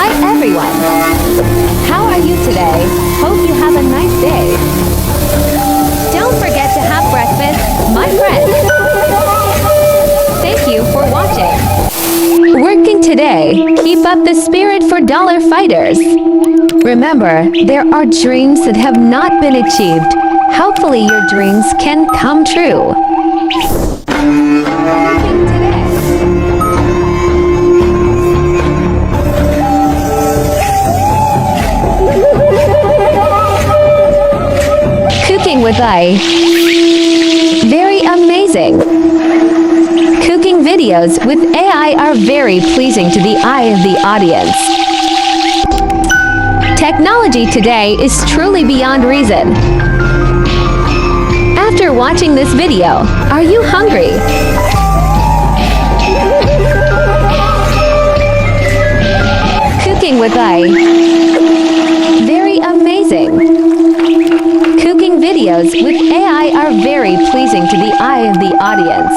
Hi everyone! How are you today? Hope you have a nice day. Don't forget to have breakfast, my friends. Thank you for watching. Working today, keep up the spirit for dollar fighters. Remember, there are dreams that have not been achieved. Hopefully your dreams can come true. Cooking with I. Very amazing. Cooking videos with AI are very pleasing to the eye of the audience. Technology today is truly beyond reason. After watching this video, are you hungry? Cooking with I. Very amazing. Cooking videos with AI are very pleasing to the eye of the audience.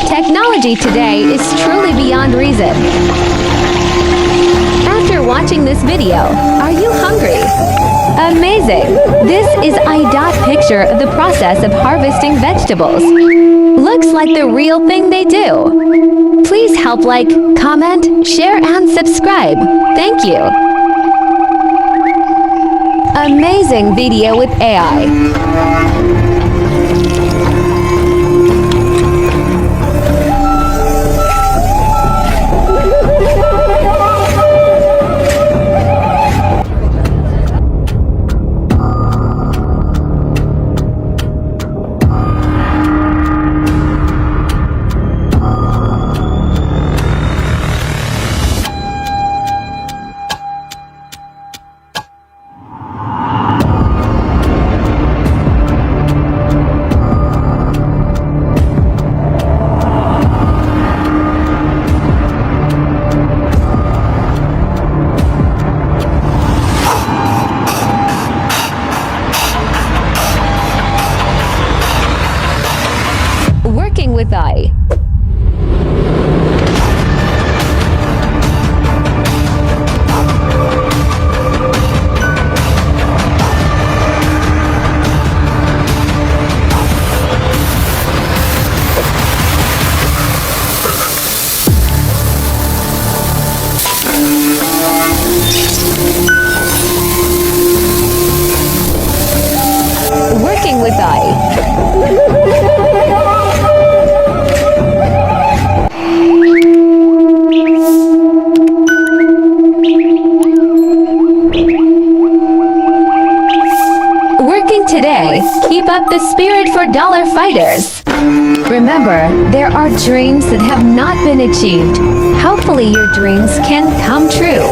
Technology today is truly beyond reason. After watching this video, are you hungry? Amazing! This is a picture of the process of harvesting vegetables. Looks like the real thing they do. Please help like, comment, share and subscribe. Thank you. Amazing video with AI. Working with I. Working with I. Today, keep up the spirit for dollar fighters. Remember, there are dreams that have not been achieved. Hopefully your dreams can come true.